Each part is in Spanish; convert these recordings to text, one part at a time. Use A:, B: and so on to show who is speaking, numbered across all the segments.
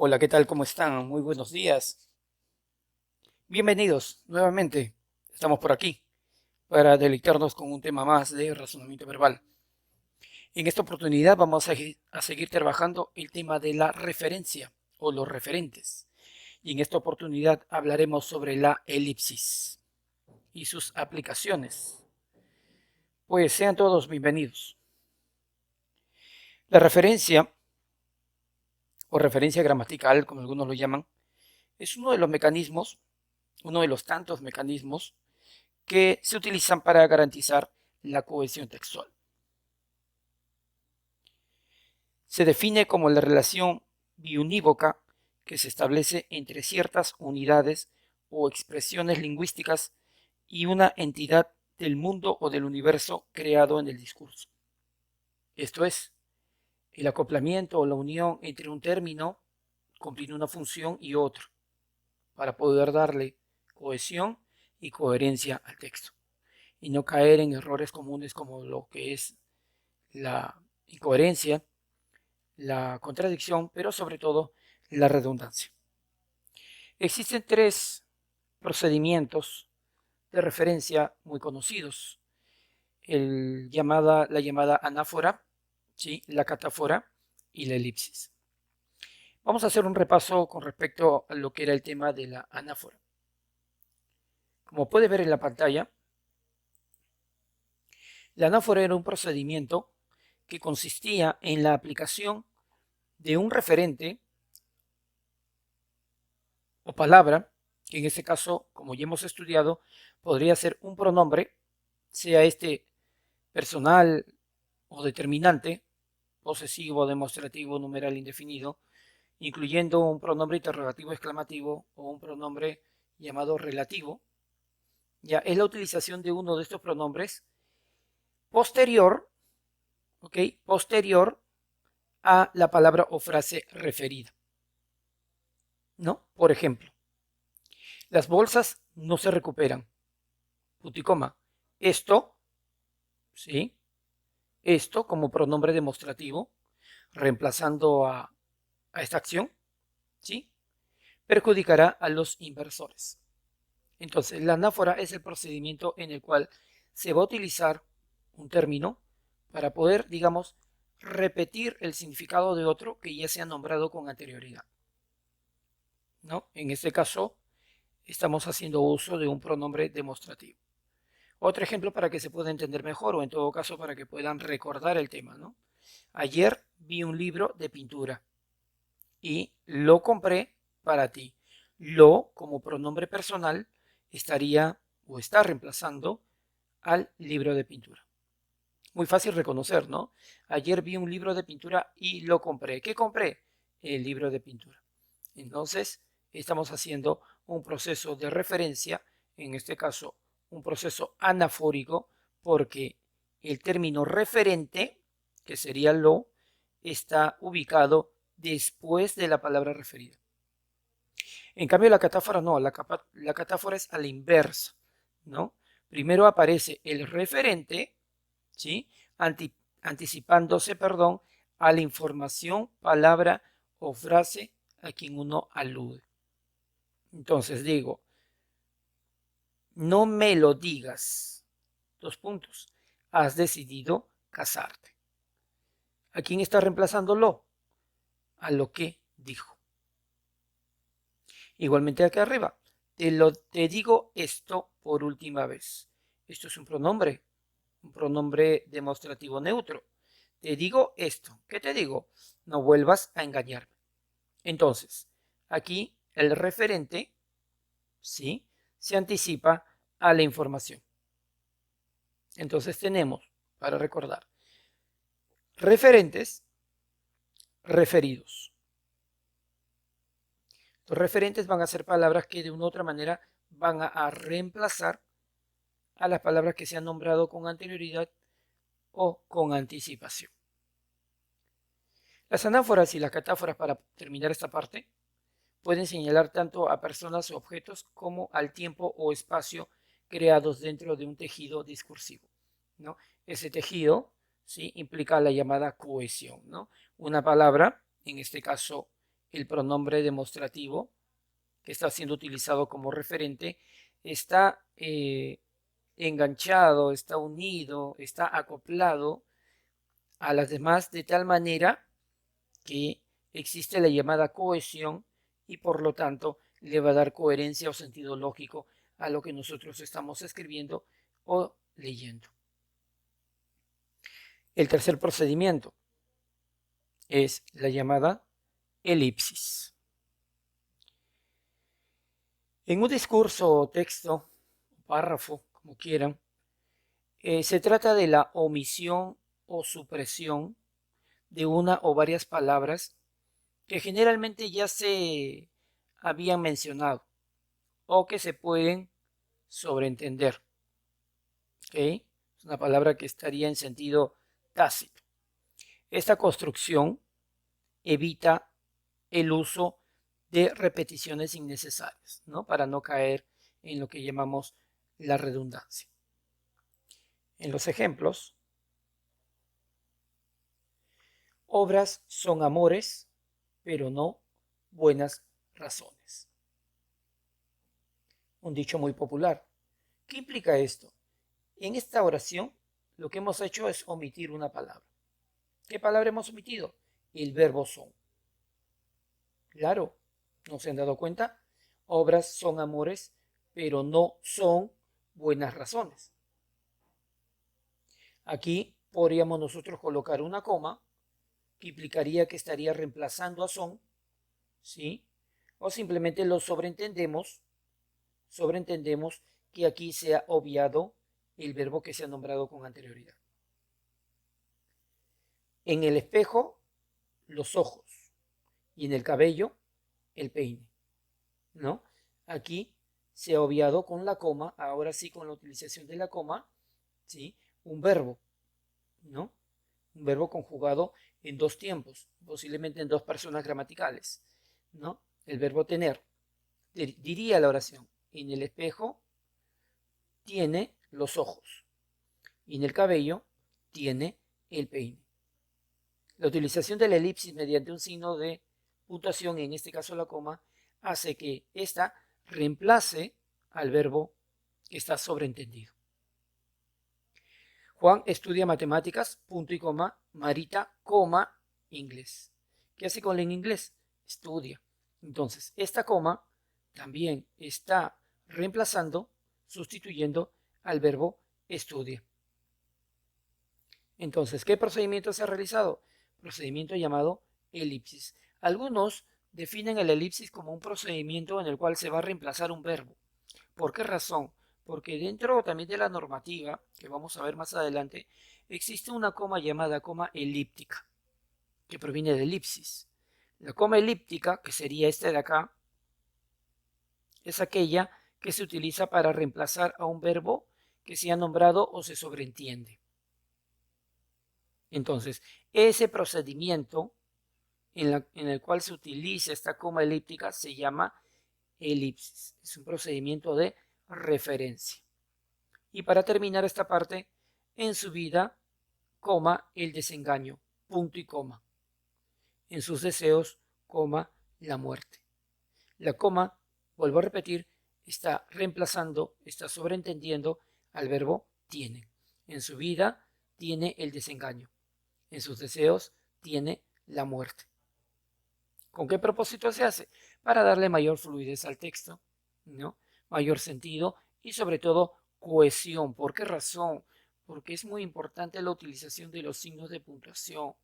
A: Hola, ¿qué tal? ¿Cómo están? Muy buenos días. Bienvenidos nuevamente. Estamos por aquí para deleitarnos con un tema más de razonamiento verbal. En esta oportunidad vamos a seguir trabajando el tema de la referencia o los referentes. Y en esta oportunidad hablaremos sobre la elipsis y sus aplicaciones. Pues sean todos bienvenidos. La referencia o referencia gramatical, como algunos lo llaman, es uno de los mecanismos, uno de los tantos mecanismos que se utilizan para garantizar la cohesión textual. Se define como la relación biunívoca que se establece entre ciertas unidades o expresiones lingüísticas y una entidad del mundo o del universo creado en el discurso. Esto es, el acoplamiento o la unión entre un término cumpliendo una función y otro, para poder darle cohesión y coherencia al texto, y no caer en errores comunes como lo que es la incoherencia, la contradicción, pero sobre todo la redundancia. Existen tres procedimientos de referencia muy conocidos: la llamada anáfora, ¿sí? La catáfora y la elipsis. Vamos a hacer un repaso con respecto a lo que era el tema de la anáfora. Como puede ver en la pantalla, la anáfora era un procedimiento que consistía en la aplicación de un referente o palabra, que en este caso, como ya hemos estudiado, podría ser un pronombre, sea este personal o determinante, posesivo, demostrativo, numeral indefinido, incluyendo un pronombre interrogativo exclamativo o un pronombre llamado relativo. Ya es la utilización de uno de estos pronombres posterior, ¿ok? Posterior a la palabra o frase referida, ¿no? Por ejemplo, las bolsas no se recuperan. Puticoma. Esto, ¿sí? Esto como pronombre demostrativo, reemplazando a esta acción, ¿sí? Perjudicará a los inversores. Entonces, la anáfora es el procedimiento en el cual se va a utilizar un término para poder, digamos, repetir el significado de otro que ya se ha nombrado con anterioridad, ¿no? En este caso, estamos haciendo uso de un pronombre demostrativo. Otro ejemplo para que se pueda entender mejor o en todo caso para que puedan recordar el tema, ¿no? Ayer vi un libro de pintura y lo compré para ti. Lo, como pronombre personal, estaría o está reemplazando al libro de pintura. Muy fácil reconocer, ¿no? Ayer vi un libro de pintura y lo compré. ¿Qué compré? El libro de pintura. Entonces, estamos haciendo un proceso de referencia, en este caso, un proceso anafórico, porque el término referente, que sería lo, está ubicado después de la palabra referida. En cambio, la catáfora no, la catáfora es a la inversa, ¿no? Primero aparece el referente, ¿sí? Anticipándose, perdón, a la información, palabra o frase a quien uno alude. Entonces digo, no me lo digas. Dos puntos. Has decidido casarte. ¿A quién está reemplazándolo? A lo que dijo. Igualmente acá arriba. Te digo esto por última vez. Esto es un pronombre demostrativo neutro. Te digo esto. ¿Qué te digo? No vuelvas a engañarme. Entonces, aquí el referente, ¿sí? Se anticipa a la información. Entonces tenemos, para recordar, referentes, referidos. Los referentes van a ser palabras que de una u otra manera van a reemplazar a las palabras que se han nombrado con anterioridad o con anticipación. Las anáforas y las catáforas, para terminar esta parte, pueden señalar tanto a personas o objetos como al tiempo o espacio creados dentro de un tejido discursivo, ¿no? Ese tejido, ¿sí? Implica la llamada cohesión, ¿no? Una palabra, en este caso el pronombre demostrativo que está siendo utilizado como referente está enganchado, está unido, está acoplado a las demás de tal manera que existe la llamada cohesión y por lo tanto le va a dar coherencia o sentido lógico a lo que nosotros estamos escribiendo o leyendo. El tercer procedimiento es la llamada elipsis. En un discurso o texto, párrafo, como quieran, se trata de la omisión o supresión de una o varias palabras que generalmente ya se habían mencionado o que se pueden sobreentender. ¿Okay? Es una palabra que estaría en sentido tácito. Esta construcción evita el uso de repeticiones innecesarias, ¿no? Para no caer en lo que llamamos la redundancia. En los ejemplos, obras son amores, pero no buenas razones. Un dicho muy popular. ¿Qué implica esto? En esta oración lo que hemos hecho es omitir una palabra. ¿Qué palabra hemos omitido? El verbo son. Claro, ¿no se han dado cuenta? Obras son amores, pero no son buenas razones. Aquí podríamos nosotros colocar una coma que implicaría que estaría reemplazando a son, ¿sí? O simplemente lo sobreentendemos que aquí se ha obviado el verbo que se ha nombrado con anterioridad. En el espejo, los ojos, y en el cabello, el peine, ¿no? Aquí se ha obviado con la coma, ahora sí con la utilización de la coma, ¿sí? Un verbo, ¿no? Un verbo conjugado en dos tiempos, posiblemente en dos personas gramaticales, ¿no? El verbo tener. Diría la oración, en el espejo tiene los ojos y en el cabello tiene el peine. La utilización de la elipsis mediante un signo de puntuación, en este caso la coma, hace que ésta reemplace al verbo que está sobreentendido. Juan estudia matemáticas, punto y coma, Marita, coma, inglés. ¿Qué hace con el inglés? Estudia. Entonces, esta coma también está reemplazando, sustituyendo al verbo estudia. Entonces, ¿qué procedimiento se ha realizado? Procedimiento llamado elipsis. Algunos definen el elipsis como un procedimiento en el cual se va a reemplazar un verbo. ¿Por qué razón? Porque dentro también de la normativa, que vamos a ver más adelante, existe una coma llamada coma elíptica, que proviene de elipsis. La coma elíptica, que sería esta de acá, es aquella que se utiliza para reemplazar a un verbo que se ha nombrado o se sobreentiende. Entonces, ese procedimiento en el cual se utiliza esta coma elíptica se llama elipsis. Es un procedimiento de referencia. Y para terminar esta parte, en su vida, coma, el desengaño, punto y coma. En sus deseos, coma, la muerte. La coma, vuelvo a repetir, está reemplazando, está sobreentendiendo al verbo tiene. En su vida tiene el desengaño. En sus deseos tiene la muerte. ¿Con qué propósito se hace? Para darle mayor fluidez al texto, ¿no? Mayor sentido y sobre todo cohesión. ¿Por qué razón? Porque es muy importante la utilización de los signos de puntuación.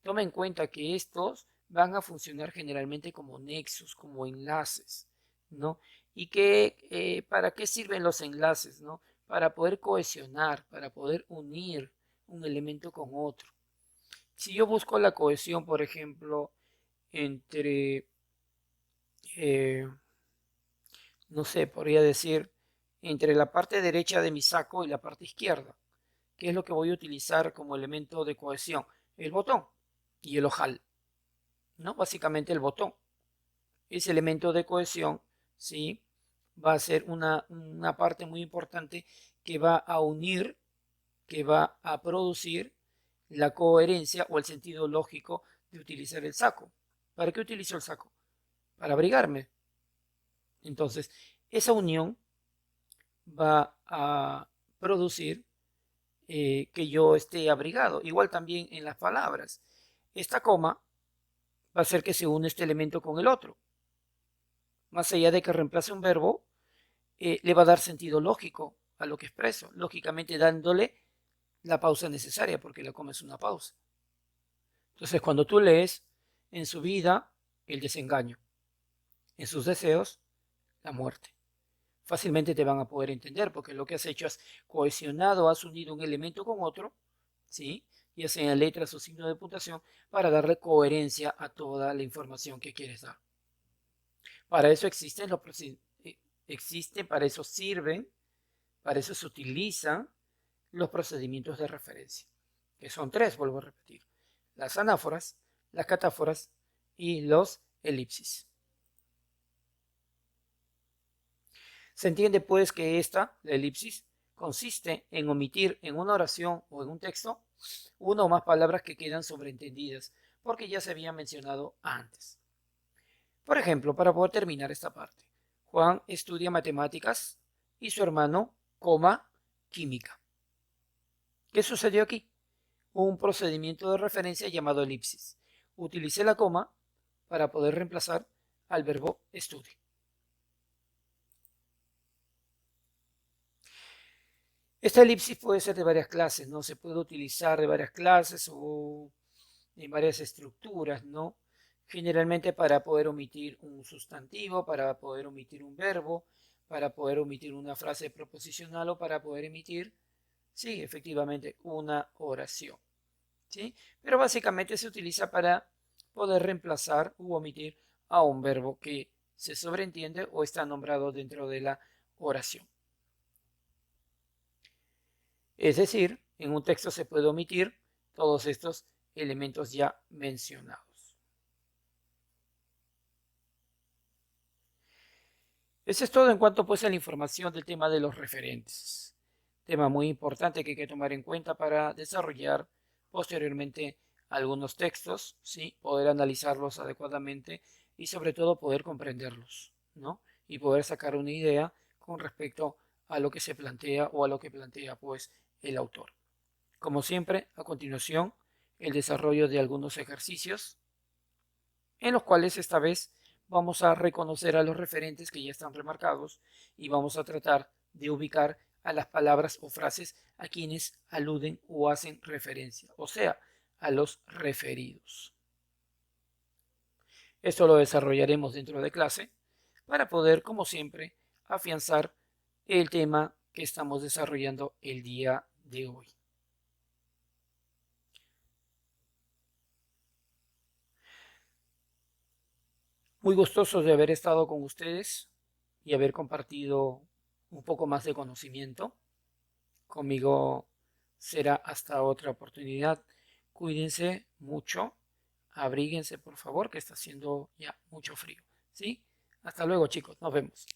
A: Toma en cuenta que estos van a funcionar generalmente como nexos, como enlaces, ¿no? Y que ¿para qué sirven los enlaces, no? Para poder cohesionar, para poder unir un elemento con otro. Si yo busco la cohesión, por ejemplo, entre, no sé, podría decir, entre la parte derecha de mi saco y la parte izquierda, ¿qué es lo que voy a utilizar como elemento de cohesión? El botón y el ojal, ¿no? Básicamente el botón. Ese elemento de cohesión, ¿sí? Va a ser una parte muy importante que va a unir, que va a producir la coherencia o el sentido lógico de utilizar el saco. ¿Para qué utilizo el saco? para abrigarme. Entonces, esa unión va a producir que yo esté abrigado. Igual también en las palabras. Esta coma va a hacer que se une este elemento con el otro. Más allá de que reemplace un verbo, le va a dar sentido lógico a lo que expreso, lógicamente dándole la pausa necesaria, porque la coma es una pausa. Entonces, cuando tú lees, en su vida, el desengaño, en sus deseos, la muerte. Fácilmente te van a poder entender, porque lo que has hecho es cohesionado, has unido un elemento con otro, ¿sí? Ya sea en letras o signo de puntuación, para darle coherencia a toda la información que quieres dar. Para eso existen para eso sirven, para eso se utilizan los procedimientos de referencia, que son tres, vuelvo a repetir: las anáforas, las catáforas y los elipsis. Se entiende pues que la elipsis, consiste en omitir en una oración o en un texto una o más palabras que quedan sobreentendidas, porque ya se había mencionado antes. Por ejemplo, para poder terminar esta parte, Juan estudia matemáticas y su hermano, química. ¿Qué sucedió aquí? Un procedimiento de referencia llamado elipsis. Utilicé la coma para poder reemplazar al verbo estudio. Esta elipsis puede ser de varias clases, ¿no? Se puede utilizar de varias clases o en varias estructuras, ¿no? Generalmente para poder omitir un sustantivo, para poder omitir un verbo, para poder omitir una frase proposicional o para poder emitir, sí, efectivamente, una oración, ¿sí? Pero básicamente se utiliza para poder reemplazar u omitir a un verbo que se sobreentiende o está nombrado dentro de la oración. Es decir, en un texto se puede omitir todos estos elementos ya mencionados. Eso es todo en cuanto pues a la información del tema de los referentes. Tema muy importante que hay que tomar en cuenta para desarrollar posteriormente algunos textos, ¿sí? Poder analizarlos adecuadamente y sobre todo poder comprenderlos, ¿no? Y poder sacar una idea con respecto a lo que se plantea o a lo que plantea pues el autor. Como siempre, a continuación, el desarrollo de algunos ejercicios en los cuales esta vez vamos a reconocer a los referentes que ya están remarcados y vamos a tratar de ubicar a las palabras o frases a quienes aluden o hacen referencia, o sea, a los referidos. Esto lo desarrollaremos dentro de clase para poder, como siempre, afianzar el tema que estamos desarrollando el día de hoy. Muy gustoso de haber estado con ustedes y haber compartido un poco más de conocimiento. Conmigo será hasta otra oportunidad. Cuídense mucho, abríguense por favor, que está haciendo ya mucho frío. ¿Sí? Hasta luego, chicos, nos vemos.